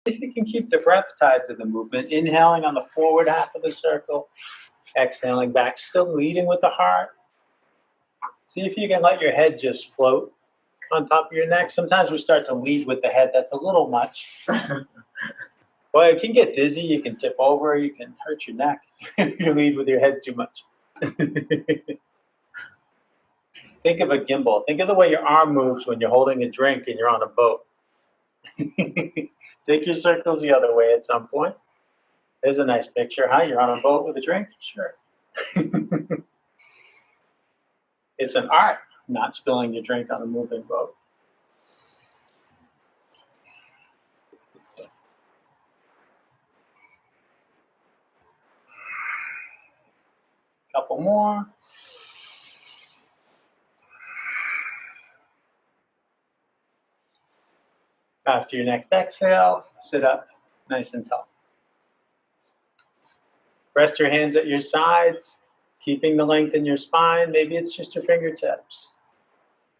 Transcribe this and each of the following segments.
if you can keep the breath tied to the movement, inhaling on the forward half of the circle, exhaling back, still leading with the heart. See if you can let your head just float on top of your neck. Sometimes we start to lead with the head. That's a little much. Well, you can get dizzy. You can tip over. You can hurt your neck if you lead with your head too much. Think of a gimbal. Think of the way your arm moves when you're holding a drink and you're on a boat. Take your circles the other way at some point. There's a nice picture, huh? You're on a boat with a drink? Sure. It's an art, not spilling your drink on a moving boat. Couple more. After your next exhale, sit up nice and tall. Rest your hands at your sides, keeping the length in your spine. Maybe it's just your fingertips.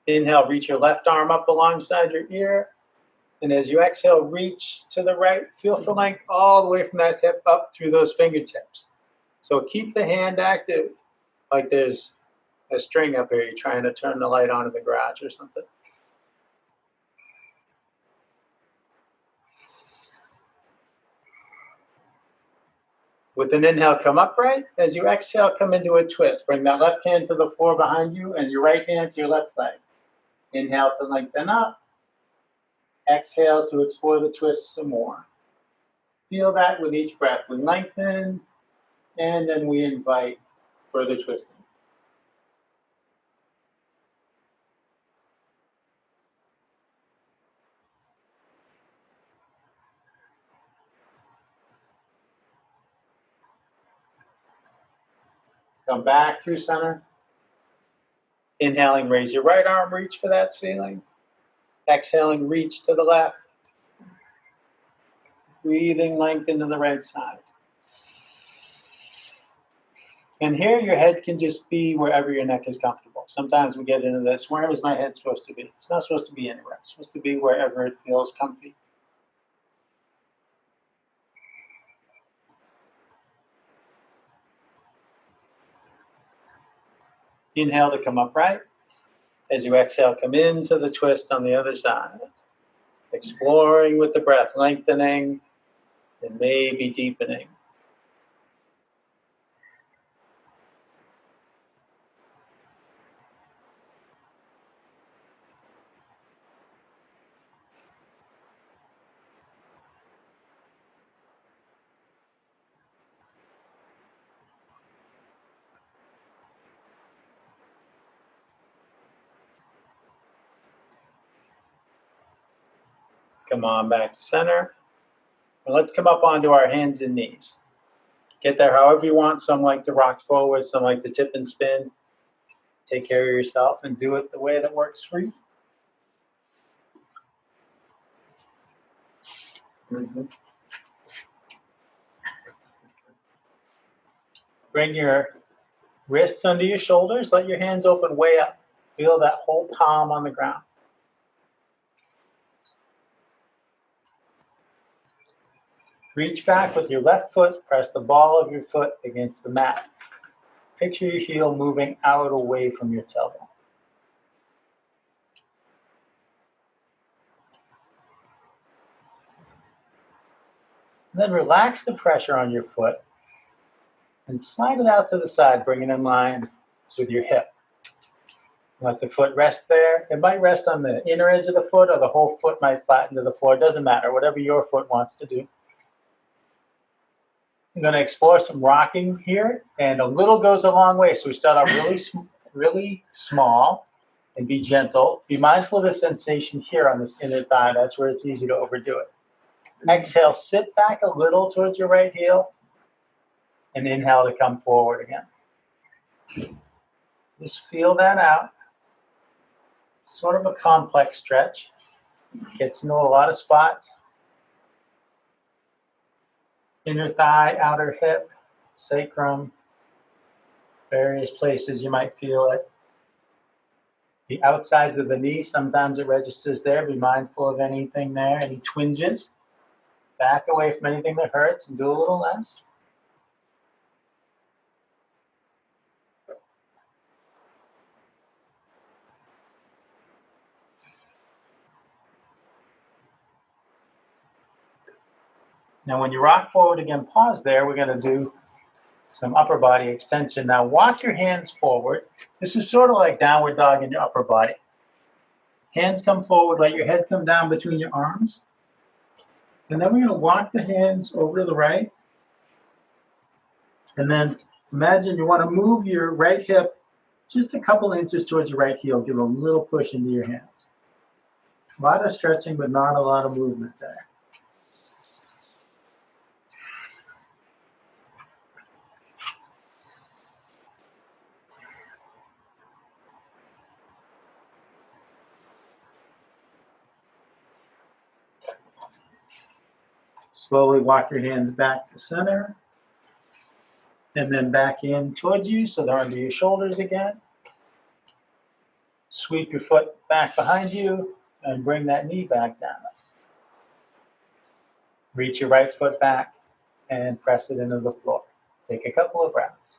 Inhale, reach your left arm up alongside your ear. And as you exhale, reach to the right. Feel for length all the way from that hip up through those fingertips. So keep the hand active, like there's a string up here. You're trying to turn the light on in the garage or something. With an inhale, come upright. As you exhale, come into a twist. Bring that left hand to the floor behind you and your right hand to your left leg. Inhale to lengthen up. Exhale to explore the twist some more. Feel that with each breath. We lengthen, and then we invite further twisting. Come back through center. Inhaling, raise your right arm, reach for that ceiling. Exhaling, reach to the left. Breathing length into the right side. And here your head can just be wherever your neck is comfortable. Sometimes we get into this, where is my head supposed to be? It's not supposed to be anywhere. It's supposed to be wherever it feels comfy. Inhale to come upright. As you exhale, come into the twist on the other side. Exploring with the breath, lengthening and maybe deepening. Come on back to center. And let's come up onto our hands and knees. Get there however you want. Some like to rock forward, some like to tip and spin. Take care of yourself and do it the way that works for you. Bring your wrists under your shoulders. Let your hands open way up. Feel that whole palm on the ground. Reach back with your left foot. Press the ball of your foot against the mat. Picture your heel moving out away from your tailbone. Then relax the pressure on your foot and slide it out to the side, bring it in line with your hip. Let the foot rest there. It might rest on the inner edge of the foot, or the whole foot might flatten to the floor. It doesn't matter, whatever your foot wants to do. I'm going to explore some rocking here, and a little goes a long way. So we start out really small and be gentle. Be mindful of the sensation here on this inner thigh. That's where it's easy to overdo it. Exhale, sit back a little towards your right heel, and inhale to come forward again. Just feel that out. Sort of a complex stretch. Gets into a lot of spots. Inner thigh, outer hip, sacrum, various places you might feel it. The outsides of the knee, sometimes it registers there. Be mindful of anything there, any twinges. Back away from anything that hurts and do a little less. Now, when you rock forward again, pause there. We're going to do some upper body extension. Now, walk your hands forward. This is sort of like downward dog in your upper body. Hands come forward, let your head come down between your arms. And then we're going to walk the hands over to the right. And then imagine you want to move your right hip just a couple inches towards your right heel. Give a little push into your hands. A lot of stretching, but not a lot of movement there. Slowly walk your hands back to center. And then back in towards you so they're under your shoulders again. Sweep your foot back behind you and bring that knee back down. Reach your right foot back and press it into the floor. Take a couple of breaths.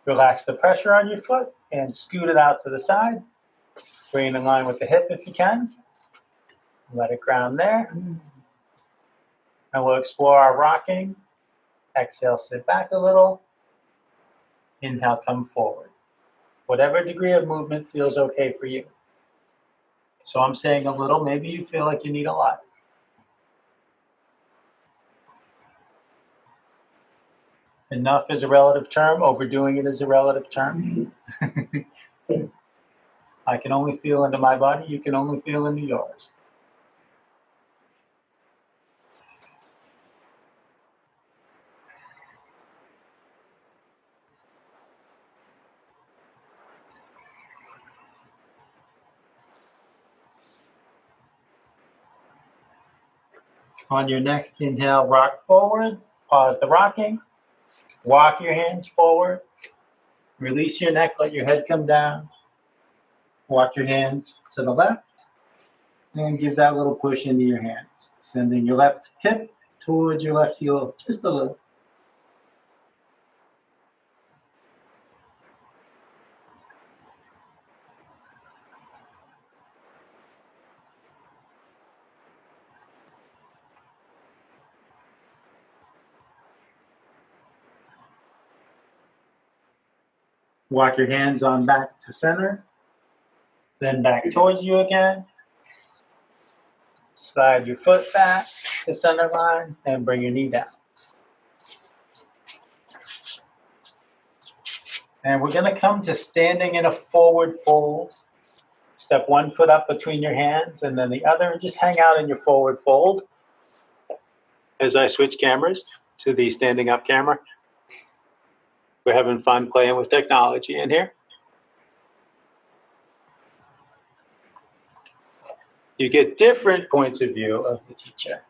Relax the pressure on your foot and scoot it out to the side. Bring it in line with the hip if you can. Let it ground there. And we'll explore our rocking. Exhale, sit back a little. Inhale, come forward. Whatever degree of movement feels okay for you. So I'm saying a little, maybe you feel like you need a lot. Enough is a relative term. Overdoing it is a relative term. I can only feel into my body. You can only feel into yours. On your next inhale, rock forward. Pause the rocking. Walk your hands forward. Release your neck, let your head come down. Walk your hands to the left. And give that little push into your hands. Sending your left hip towards your left heel just a little. Walk your hands on back to center. Then back towards you again. Slide your foot back to center line and bring your knee down. And we're going to come to standing in a forward fold. Step one foot up between your hands and then the other. Just hang out in your forward fold. As I switch cameras to the standing up camera. We're having fun playing with technology in here. You get different points of view of the teacher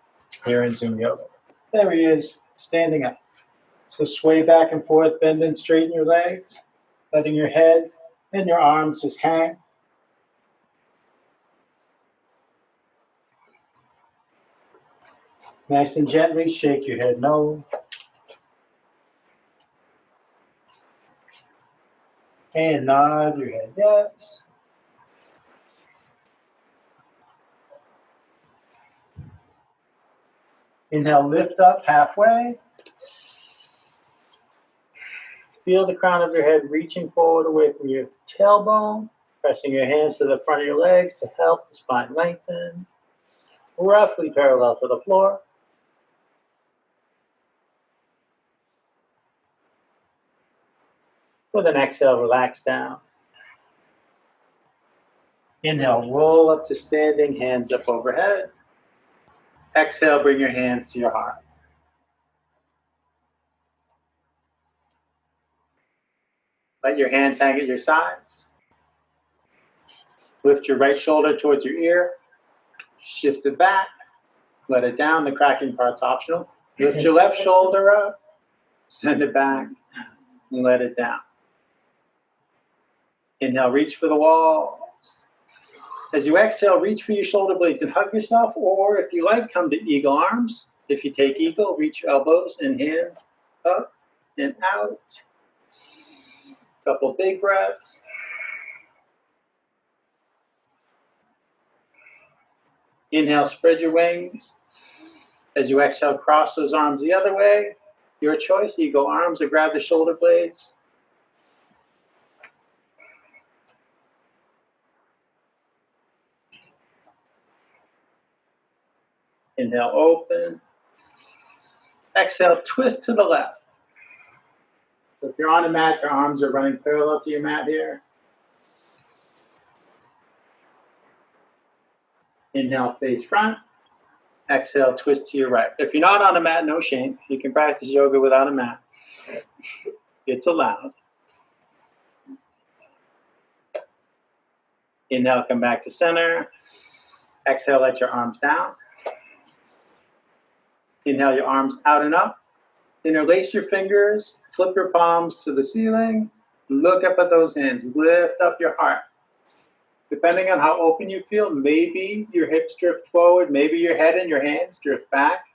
here in Zoom Yoga. There he is, standing up. So sway back and forth, bend and straighten your legs, letting your head and your arms just hang. Nice and gently shake your head no. And nod your head yes. Inhale, lift up halfway. Feel the crown of your head reaching forward away from your tailbone. Pressing your hands to the front of your legs to help the spine lengthen. Roughly parallel to the floor. With an exhale, relax down. Inhale, roll up to standing, hands up overhead. Exhale, bring your hands to your heart. Let your hands hang at your sides. Lift your right shoulder towards your ear. Shift it back. Let it down. The cracking part's optional. Lift your left shoulder up. Send it back. And let it down. Inhale, reach for the wall. As you exhale, reach for your shoulder blades and hug yourself, or if you like, come to eagle arms. If you take eagle, reach your elbows and hands up and out. Couple big breaths. Inhale, spread your wings. As you exhale, cross those arms the other way. Your choice, eagle arms or grab the shoulder blades. Inhale, open. Exhale, twist to the left. So if you're on a mat, your arms are running parallel to your mat here. Inhale, face front. Exhale, twist to your right. If you're not on a mat, no shame. You can practice yoga without a mat. It's allowed. Inhale, come back to center. Exhale, let your arms down. Inhale, your arms out and up. Interlace your fingers. Flip your palms to the ceiling. Look up at those hands. Lift up your heart. Depending on how open you feel, maybe your hips drift forward, maybe your head and your hands drift back.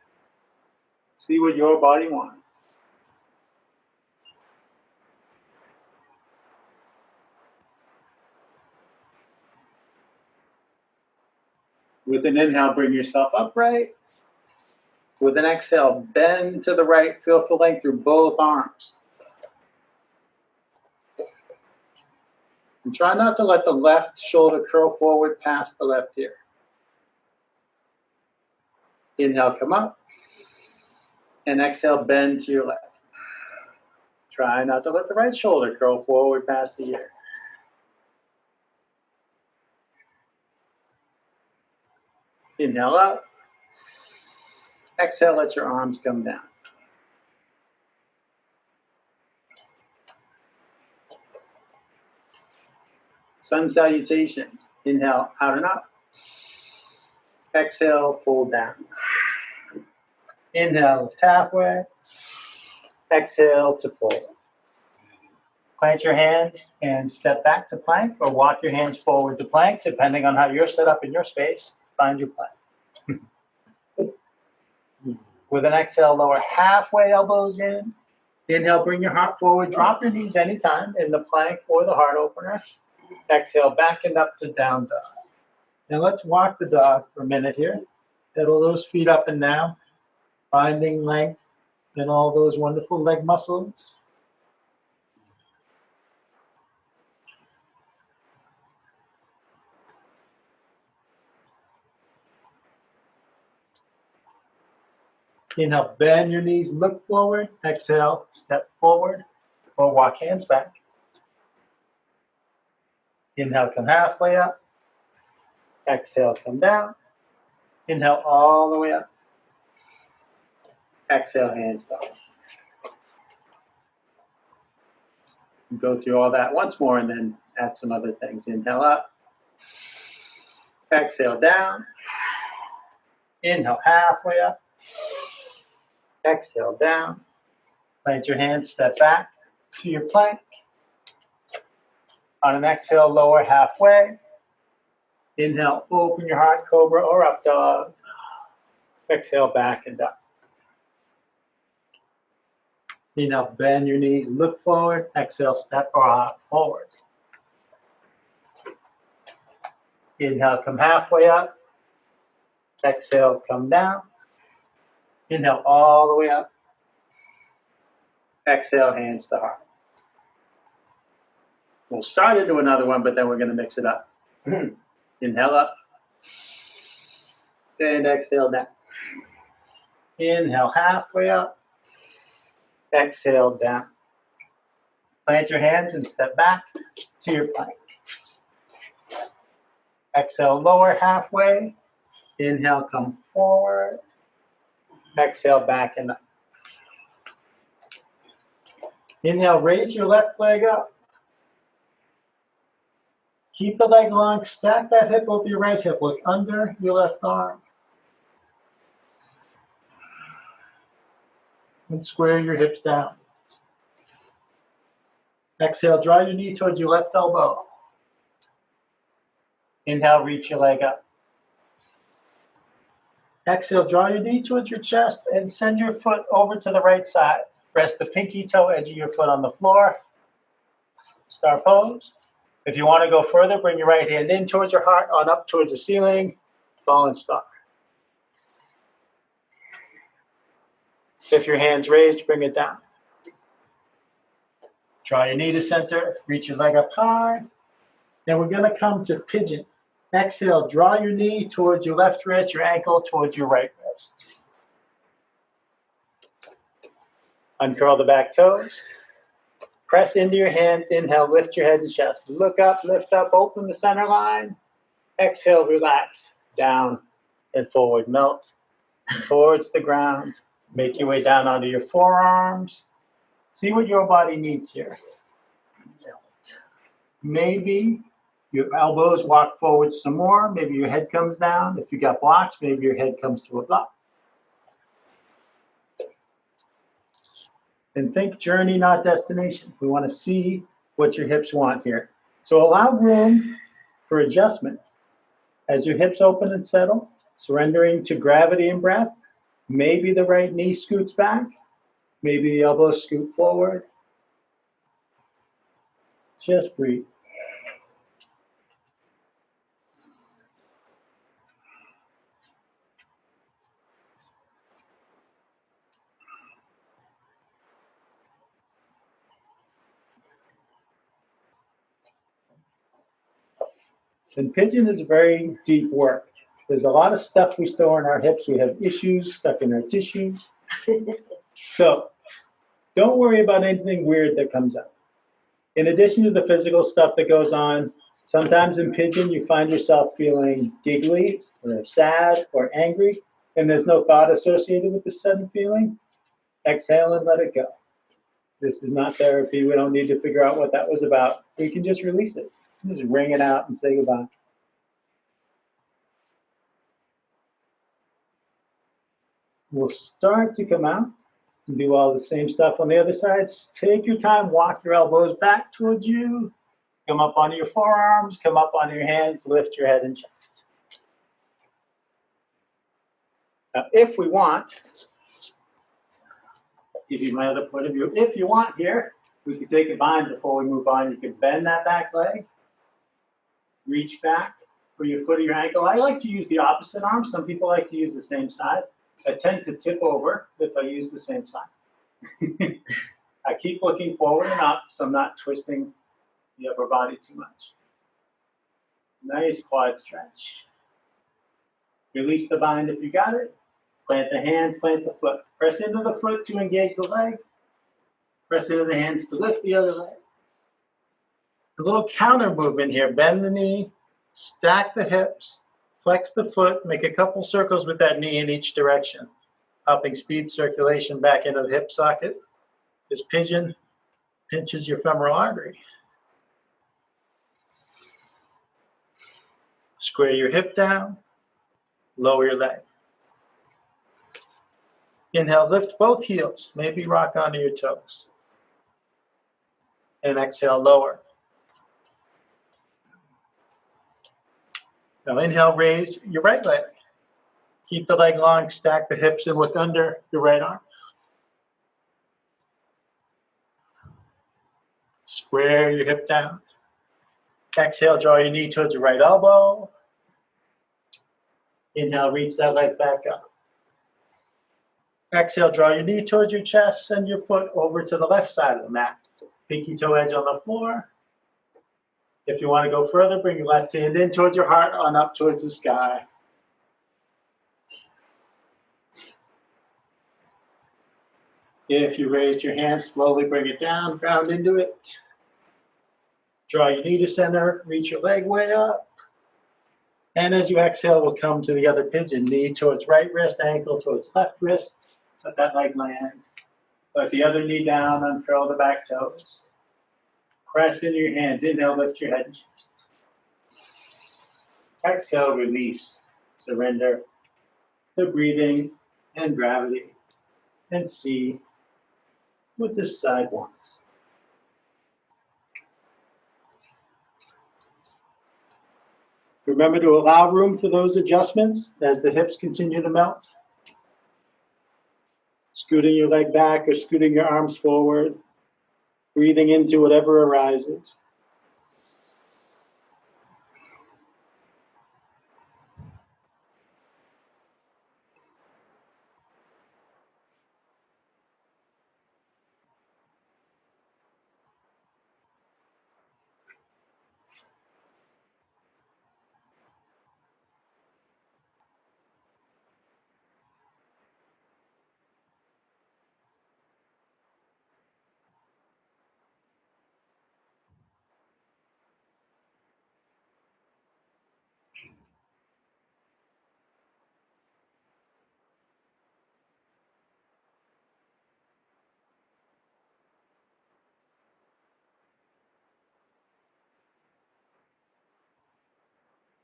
See what your body wants. With an inhale, bring yourself upright. With an exhale, bend to the right, feel full length through both arms. And try not to let the left shoulder curl forward past the left ear. Inhale, come up. And exhale, bend to your left. Try not to let the right shoulder curl forward past the ear. Inhale up. Exhale, let your arms come down. Sun salutations. Inhale, out and up. Exhale, fold down. Inhale, lift halfway. Exhale to fold. Plant your hands and step back to plank, or walk your hands forward to plank, depending on how you're set up in your space. Find your plank. With an exhale, lower halfway, elbows in. Inhale, bring your heart forward. Drop your knees anytime in the plank or the heart opener. Exhale, back and up to down dog. Now let's walk the dog for a minute here. Pedal those feet up and down, finding length in all those wonderful leg muscles. Inhale, bend your knees, look forward. Exhale, step forward or walk hands back. Inhale, come halfway up. Exhale, come down. Inhale, all the way up. Exhale, hands down. Go through all that once more and then add some other things. Inhale up. Exhale, down. Inhale, halfway up. Exhale, down. Plant your hands, step back to your plank. On an exhale, lower halfway. Inhale, open your heart, cobra or up dog. Exhale, back and up. Inhale, bend your knees, look forward. Exhale, step or hop forward. Inhale, come halfway up. Exhale, come down. Inhale, all the way up. Exhale, hands to heart. We'll start into another one, but then we're going to mix it up. Inhale up. And exhale down. Inhale, halfway up. Exhale, down. Plant your hands and step back to your plank. Exhale, lower halfway. Inhale, come forward. Exhale, back and up. Inhale, raise your left leg up. Keep the leg long, stack that hip over your right hip. Look under your left arm. And square your hips down. Exhale, draw your knee towards your left elbow. Inhale, reach your leg up. Exhale, draw your knee towards your chest and send your foot over to the right side. Rest the pinky toe edge of your foot on the floor. Star pose. If you want to go further, bring your right hand in towards your heart, on up towards the ceiling, fallen star. If your hand's raised, bring it down. Draw your knee to center, reach your leg up high. Then we're going to come to pigeon. Exhale, draw your knee towards your left wrist, your ankle towards your right wrist. Uncurl the back toes. Press into your hands. Inhale, lift your head and chest. Look up, lift up, open the center line. Exhale, relax, down and forward. Melt towards the ground. Make your way down onto your forearms. See what your body needs here. Maybe your elbows walk forward some more. Maybe your head comes down. If you got blocks, maybe your head comes to a block. And think journey, not destination. We want to see what your hips want here. So allow room for adjustment. As your hips open and settle, surrendering to gravity and breath, maybe the right knee scoots back. Maybe the elbows scoot forward. Just breathe. And pigeon is very deep work. There's a lot of stuff we store in our hips. We have issues stuck in our tissues. So don't worry about anything weird that comes up. In addition to the physical stuff that goes on, sometimes in pigeon you find yourself feeling giggly or sad or angry, and there's no thought associated with the sudden feeling. Exhale and let it go. This is not therapy. We don't need to figure out what that was about. We can just release it. Just wring it out and say goodbye. We'll start to come out and do all the same stuff on the other side. Take your time, walk your elbows back towards you. Come up onto your forearms, come up onto your hands, lift your head and chest. Now, if we want, give you my other point of view. If you want here, we could take a bind before we move on. You can bend that back leg, reach back for your foot or your ankle. I like to use the opposite arm. Some people like to use the same side. I tend to tip over if I use the same side. I keep looking forward and up, so I'm not twisting the upper body too much. Nice quad stretch. Release the bind if you got it. Plant the hand, plant the foot. Press into the foot to engage the leg. Press into the hands to lift the other leg. A little counter movement here. Bend the knee, stack the hips, flex the foot, make a couple circles with that knee in each direction, helping speed circulation back into the hip socket. This pigeon pinches your femoral artery. Square your hip down, lower your leg. Inhale, lift both heels, maybe rock onto your toes. And exhale, lower. Now inhale, raise your right leg. Keep the leg long, stack the hips, and look under your right arm. Square your hip down. Exhale, draw your knee towards your right elbow. Inhale, reach that leg back up. Exhale, draw your knee towards your chest, send your foot over to the left side of the mat. Pinky toe edge on the floor. If you want to go further, bring your left hand in towards your heart, on up towards the sky. If you raised your hand, slowly bring it down, ground into it. Draw your knee to center, reach your leg way up. And as you exhale, we'll come to the other pigeon. Knee towards right wrist, ankle towards left wrist. Let that leg land. Let the other knee down, uncurl the back toes. Press into your hands. Inhale, lift your head and chest. Exhale, release. Surrender to breathing and gravity. And see what this side wants. Remember to allow room for those adjustments as the hips continue to melt. Scooting your leg back or scooting your arms forward. Breathing into whatever arises.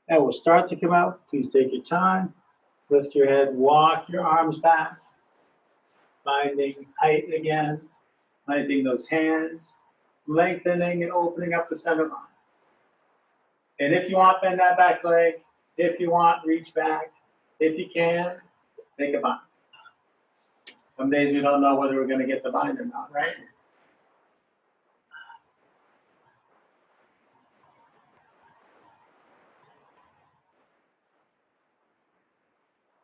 And we'll start to come out. Please take your time. Lift your head, walk your arms back. Finding height again. Finding those hands. Lengthening and opening up the center line. And if you want, bend that back leg. If you want, reach back. If you can, take a bind. Some days we don't know whether we're going to get the bind or not, right?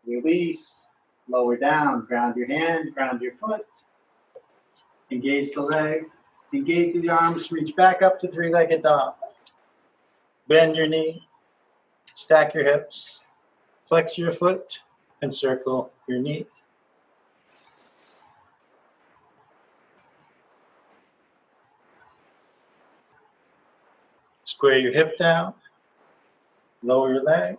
Release, lower down, ground your hand, ground your foot. Engage the leg, engage the arms, reach back up to three-legged dog. Bend your knee, stack your hips, flex your foot, and circle your knee. Square your hip down, lower your leg.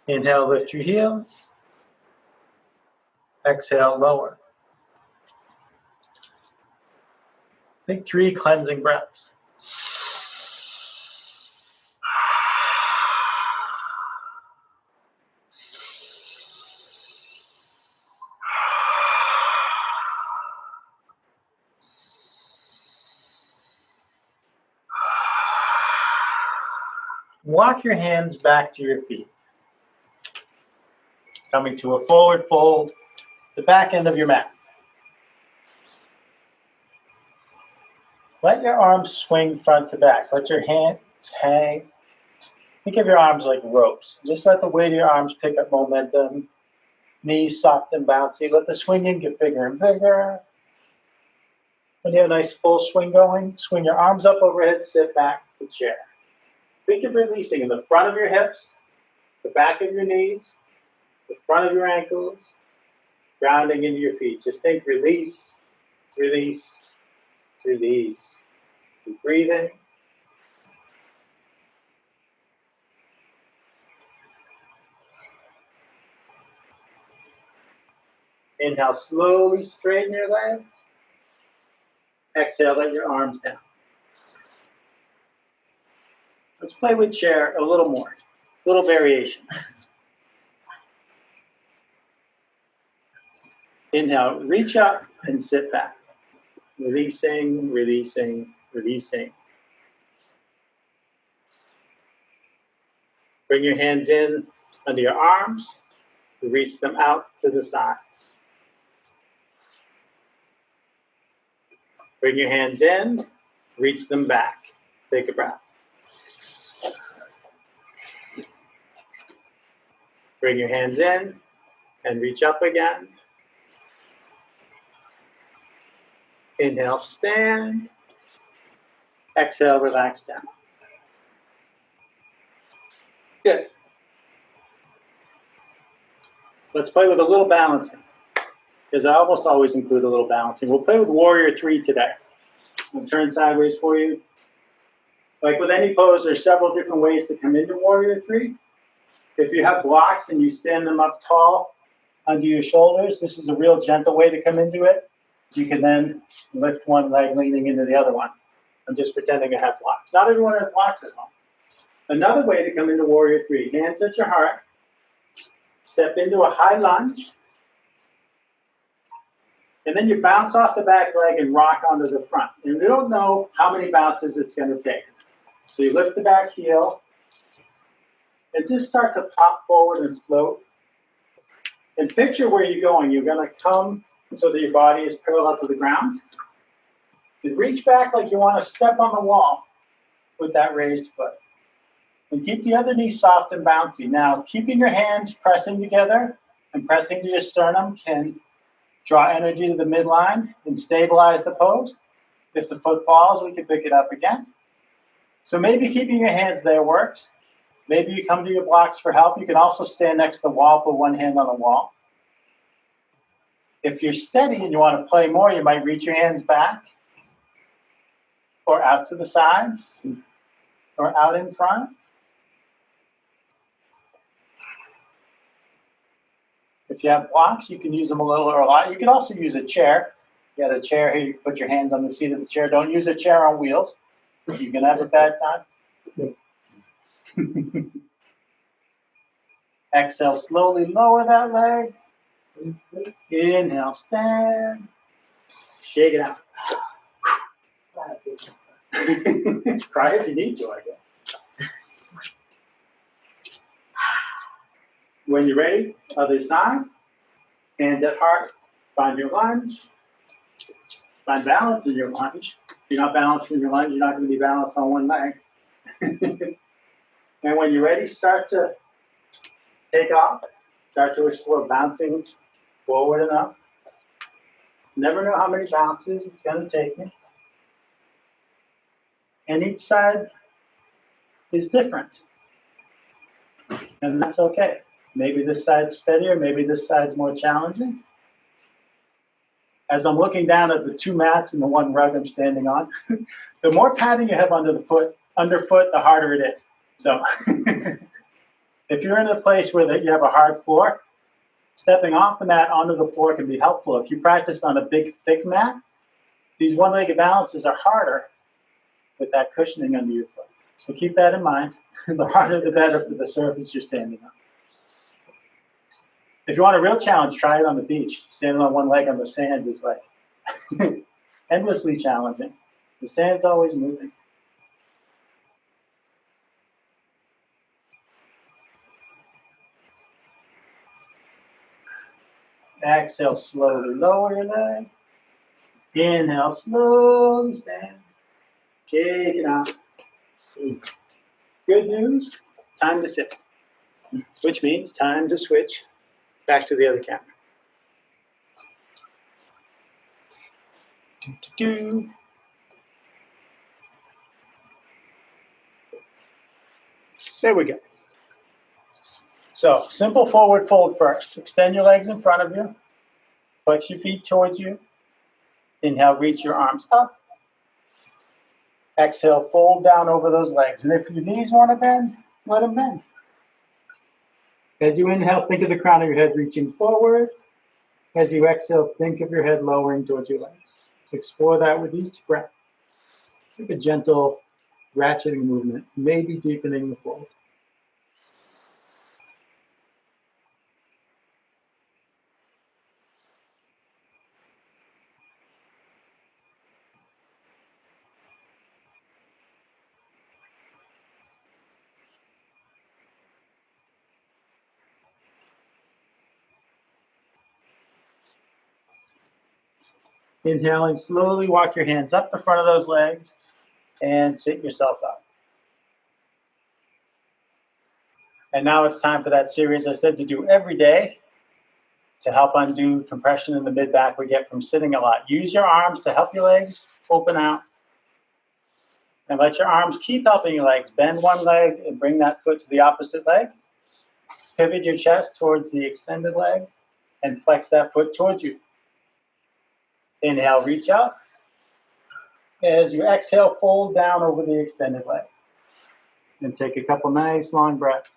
Inhale, lift your heels. Exhale, lower. Take 3 cleansing breaths. Walk your hands back to your feet. Coming to a forward fold, the back end of your mat. Let your arms swing front to back. Let your hands hang. Think of your arms like ropes. Just let the weight of your arms pick up momentum. Knees soft and bouncy. Let the swinging get bigger and bigger. When you have a nice full swing going, swing your arms up overhead, sit back to chair. Think of releasing in the front of your hips, the back of your knees, the front of your ankles, grounding into your feet. Just think release, release, release. Keep breathing. Inhale, slowly straighten your legs. Exhale, let your arms down. Let's play with chair a little more, a little variation. Inhale, reach up and sit back. Releasing, releasing, releasing. Bring your hands in under your arms. Reach them out to the sides. Bring your hands in. Reach them back. Take a breath. Bring your hands in and reach up again. Inhale, stand. Exhale, relax down. Good. Let's play with a little balancing, because I almost always include a little balancing. We'll play with Warrior 3 today. I'll turn sideways for you. Like with any pose, there's several different ways to come into Warrior 3. If you have blocks and you stand them up tall under your shoulders, this is a real gentle way to come into it. You can then lift one leg leaning into the other one. I'm just pretending I have blocks. Not everyone has blocks at home. Another way to come into Warrior 3, hands at your heart, step into a high lunge, and then you bounce off the back leg and rock onto the front. And we don't know how many bounces it's going to take. So you lift the back heel, and just start to pop forward and float. And picture where you're going. You're going to come so that your body is parallel to the ground. And reach back like you want to step on the wall with that raised foot. And keep the other knee soft and bouncy. Now, keeping your hands pressing together and pressing to your sternum can draw energy to the midline and stabilize the pose. If the foot falls, we can pick it up again. So maybe keeping your hands there works. Maybe you come to your blocks for help. You can also stand next to the wall, put one hand on the wall. If you're steady and you want to play more, you might reach your hands back or out to the sides or out in front. If you have blocks, you can use them a little or a lot. You can also use a chair. You got a chair here, you can put your hands on the seat of the chair. Don't use a chair on wheels. You can have a bad time. Exhale, slowly lower that leg. Inhale, stand. Shake it out. Cry if you need to, I guess. When you're ready, other side. Hands at heart. Find your lunge. Find balance in your lunge. If you're not balanced in your lunge, you're not going to be balanced on one leg. And when you're ready, start to take off. Start to explore bouncing forward and up. Never know how many bounces it's going to take you. And each side is different. And that's okay. Maybe this side's steadier, maybe this side's more challenging. As I'm looking down at the two mats and the one rug I'm standing on, the more padding you have underfoot, the harder it is. So if you're in a place where you have a hard floor, stepping off the mat onto the floor can be helpful. If you practice on a big, thick mat, these one-legged balances are harder with that cushioning under your foot. So keep that in mind. The harder, the better for the surface you're standing on. If you want a real challenge, try it on the beach. Standing on one leg on the sand is like endlessly challenging. The sand's always moving. Exhale, slowly lower your leg. Inhale, slowly stand. Shake it out. Good news, time to sit. Which means time to switch back to the other camera. There we go. So, simple forward fold first. Extend your legs in front of you. Flex your feet towards you. Inhale, reach your arms up. Exhale, fold down over those legs. And if your knees want to bend, let them bend. As you inhale, think of the crown of your head reaching forward. As you exhale, think of your head lowering towards your legs. Explore that with each breath. Take a gentle ratcheting movement, maybe deepening the fold. Inhaling, slowly walk your hands up the front of those legs and sit yourself up. And now it's time for that series I said to do every day to help undo compression in the mid-back we get from sitting a lot. Use your arms to help your legs open out. And let your arms keep helping your legs. Bend one leg and bring that foot to the opposite leg. Pivot your chest towards the extended leg and flex that foot towards you. Inhale, reach up. As you exhale, fold down over the extended leg. And take a couple nice long breaths.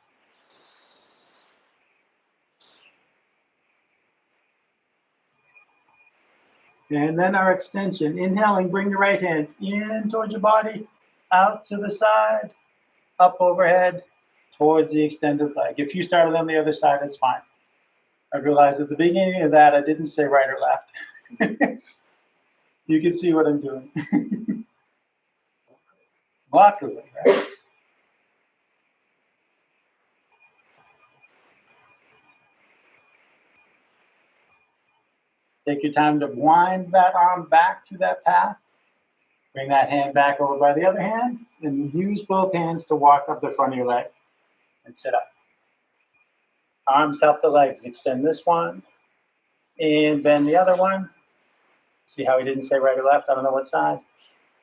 And then our extension. Inhaling, bring your right hand in towards your body, out to the side, up overhead, towards the extended leg. If you started on the other side, that's fine. I realized at the beginning of that, I didn't say right or left. You can see what I'm doing. Luckily, right? Take your time to wind that arm back to that path. Bring that hand back over by the other hand, and use both hands to walk up the front of your leg and sit up. Arms help the legs. Extend this one and bend the other one. See how he didn't say right or left? I don't know what side.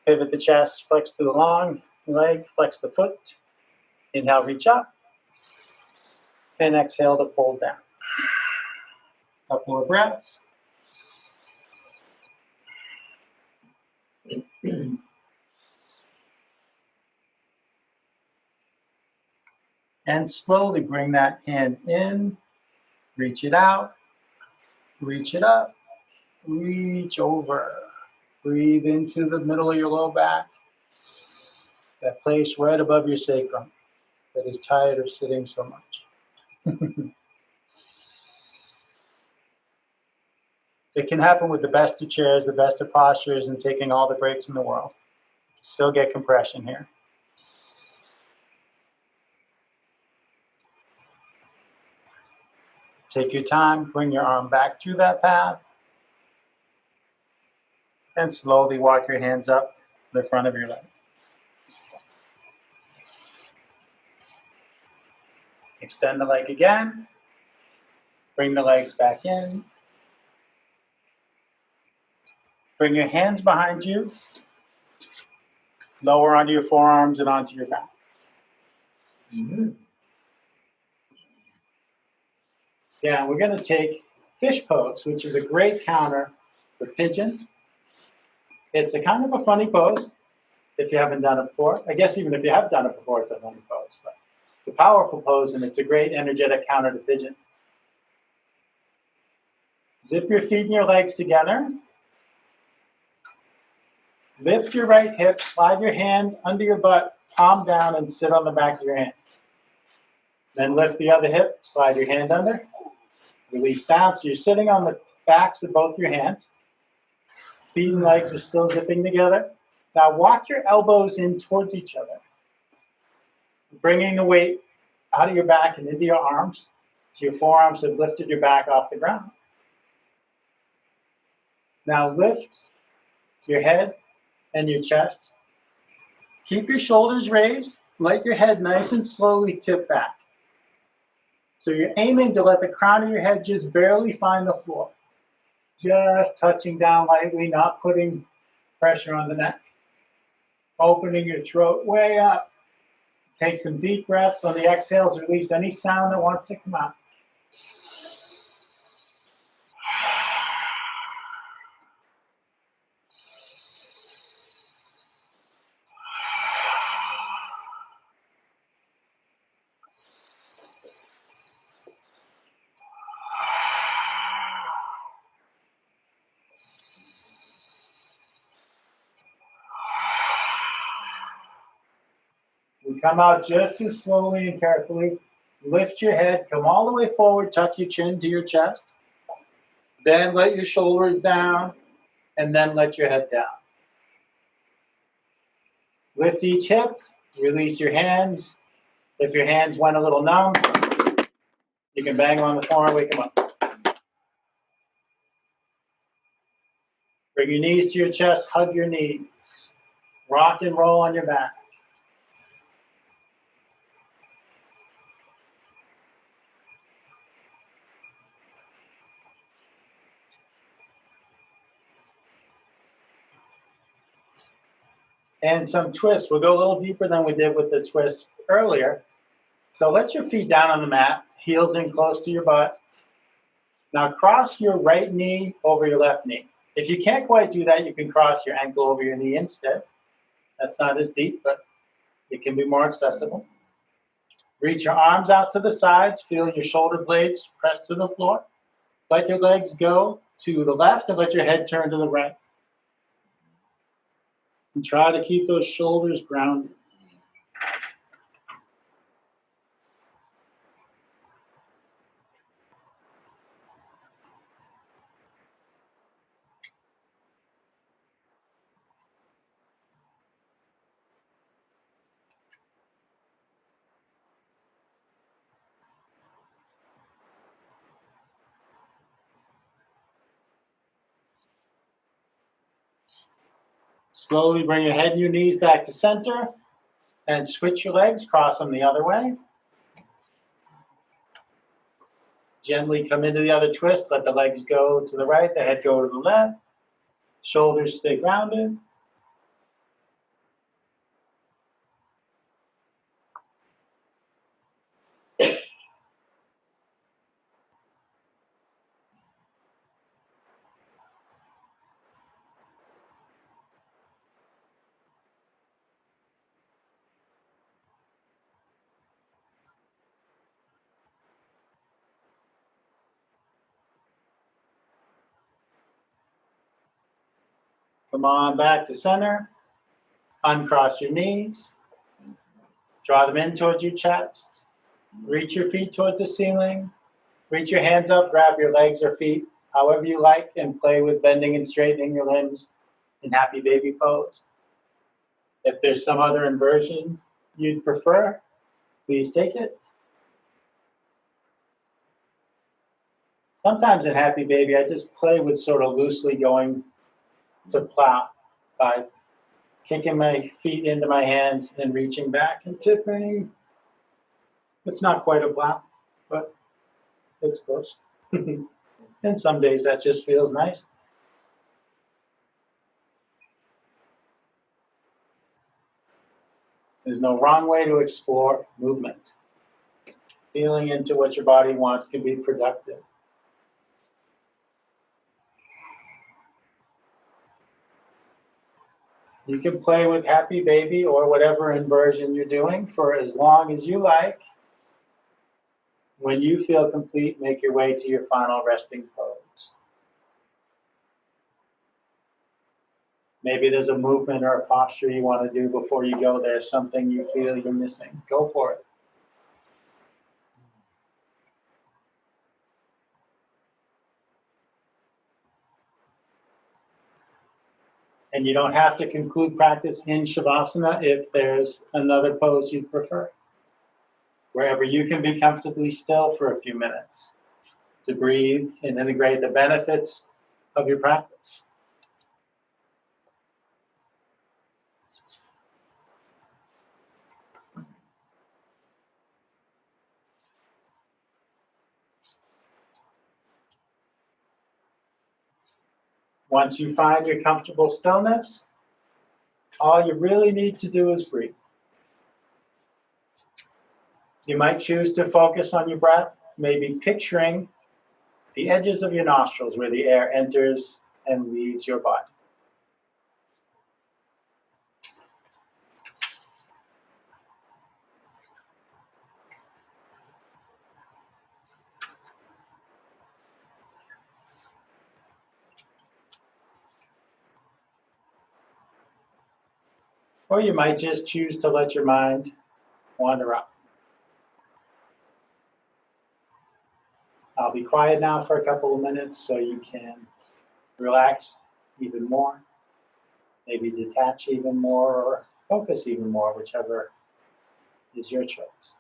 Pivot the chest, flex through the long leg, flex the foot. Inhale, reach up. And exhale to fold down. Couple of breaths. And slowly bring that hand in, reach it out, reach it up, reach over. Breathe into the middle of your low back, that place right above your sacrum that is tired of sitting so much. It can happen with the best of chairs, the best of postures, and taking all the breaks in the world. Still get compression here. Take your time, bring your arm back through that path, and slowly walk your hands up the front of your leg. Extend the leg again. Bring the legs back in. Bring your hands behind you. Lower onto your forearms and onto your back. Mm-hmm. Yeah, we're going to take fish pose, which is a great counter for pigeon. It's a kind of a funny pose if you haven't done it before. I guess even if you have done it before, it's a funny pose. But it's a powerful pose, and it's a great energetic counter to pigeon. Zip your feet and your legs together. Lift your right hip, slide your hand under your butt, palm down, and sit on the back of your hand. Then lift the other hip, slide your hand under, release down. So you're sitting on the backs of both your hands. Feet and legs are still zipping together. Now walk your elbows in towards each other, bringing the weight out of your back and into your arms. So your forearms have lifted your back off the ground. Now lift your head and your chest. Keep your shoulders raised. Let your head nice and slowly tip back. So you're aiming to let the crown of your head just barely find the floor. Just touching down lightly, not putting pressure on the neck. Opening your throat way up. Take some deep breaths. On the exhales, release any sound that wants to come out. We come out just as slowly and carefully. Lift your head, come all the way forward, tuck your chin to your chest. Then let your shoulders down, and then let your head down. Lift each hip, release your hands. If your hands went a little numb, you can bang them on the floor and wake them up. Bring your knees to your chest, hug your knees. Rock and roll on your back. And some twists. We'll go a little deeper than we did with the twist earlier. So let your feet down on the mat, heels in close to your butt. Now cross your right knee over your left knee. If you can't quite do that, you can cross your ankle over your knee instead. That's not as deep, but it can be more accessible. Reach your arms out to the sides. Feel your shoulder blades press to the floor. Let your legs go to the left and let your head turn to the right. And try to keep those shoulders grounded. Slowly bring your head and your knees back to center and switch your legs, cross them the other way. Gently come into the other twist, let the legs go to the right, the head go to the left, shoulders stay grounded. Come on back to center. Uncross your knees. Draw them in towards your chest. Reach your feet towards the ceiling. Reach your hands up, grab your legs or feet, however you like, and play with bending and straightening your limbs in happy baby pose. If there's some other inversion you'd prefer, please take it. Sometimes in happy baby, I just play with sort of loosely going to plow by kicking my feet into my hands and reaching back and tipping. It's not quite a plow, but it's close. And some days that just feels nice. There's no wrong way to explore movement. Feeling into what your body wants can be productive. You can play with happy baby or whatever inversion you're doing for as long as you like. When you feel complete, make your way to your final resting pose. Maybe there's a movement or a posture you want to do before you go there, something you feel you're missing. Go for it. And you don't have to conclude practice in Shavasana if there's another pose you prefer. Wherever you can be comfortably still for a few minutes to breathe and integrate the benefits of your practice. Once you find your comfortable stillness, all you really need to do is breathe. You might choose to focus on your breath, maybe picturing the edges of your nostrils where the air enters and leaves your body. Or you might just choose to let your mind wander out. I'll be quiet now for a couple of minutes so you can relax even more, maybe detach even more, or focus even more, whichever is your choice.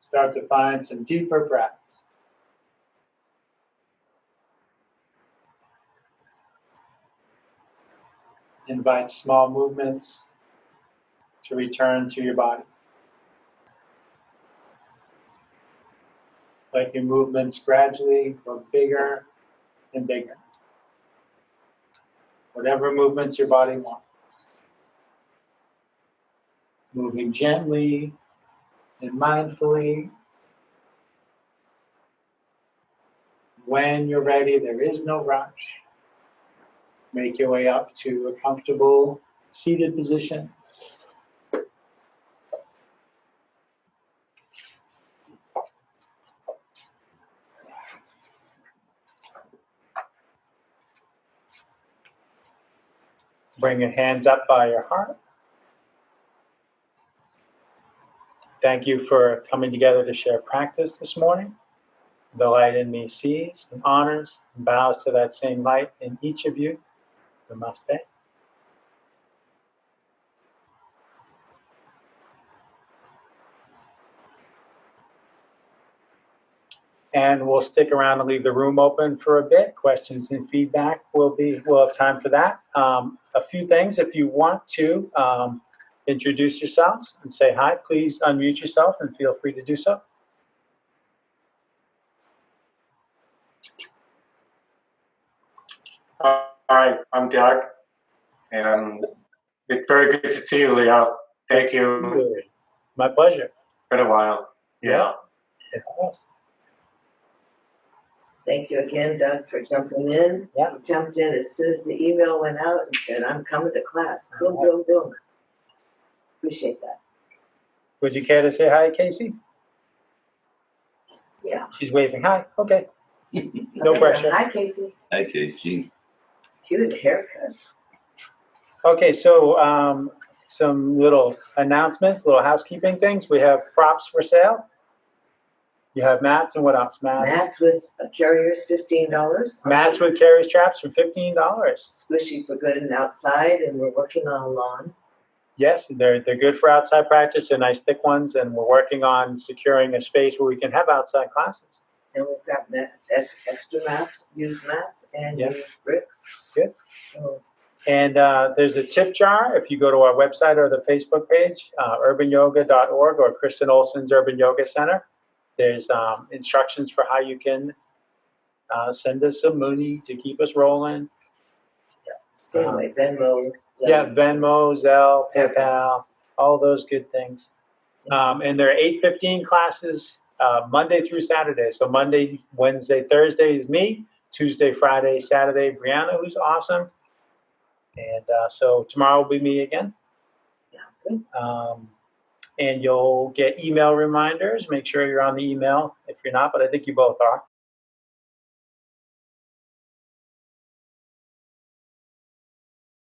Start to find some deeper breaths. Invite small movements to return to your body. Let your movements gradually grow bigger and bigger. Whatever movements your body wants. Moving gently and mindfully. When you're ready, there is no rush. Make your way up to a comfortable seated position. Bring your hands up by your heart. Thank you for coming together to share practice this morning. The light in me sees and honors and bows to that same light in each of you. Namaste. And we'll stick around and leave the room open for a bit. Questions and feedback we'll have time for that. A few things, if you want to introduce yourselves and say hi, please unmute yourself and feel free to do so. Hi, I'm Doug, and it's very good to see you, Leo. Thank you. My pleasure. Been a while. Yeah. It was. Thank you again, Doug, for jumping in. Yeah. You jumped in as soon as the email went out and said, I'm coming to class. Boom, boom, boom. Appreciate that. Would you care to say hi, Casey? Yeah. She's waving. Hi. Okay. No pressure. Hi, Casey. Hi, Casey. Cute haircut. Okay, so some little announcements, little housekeeping things. We have props for sale. You have mats and what else? Mats with carriers, $15. Mats with carrier straps for $15. Squishy for good and outside, and we're working on a lawn. Yes, they're good for outside practice. They're nice thick ones, and we're working on securing a space where we can have outside classes. And we've got extra mats, used mats, and Yeah. used bricks. Good. So, And there's a tip jar if you go to our website or the Facebook page, urbanyoga.org or Kristen Olson's Urban Yoga Center. There's instructions for how you can send us some money to keep us rolling. anyway, Venmo. Yeah, Venmo, Zelle, PayPal, all those good things. And there are 8:15 classes Monday through Saturday. So Monday, Wednesday, Thursday is me. Tuesday, Friday, Saturday, Brianna, who's awesome. And so tomorrow will be me again. Yeah, good. And you'll get email reminders. Make sure you're on the email if you're not, but I think you both are.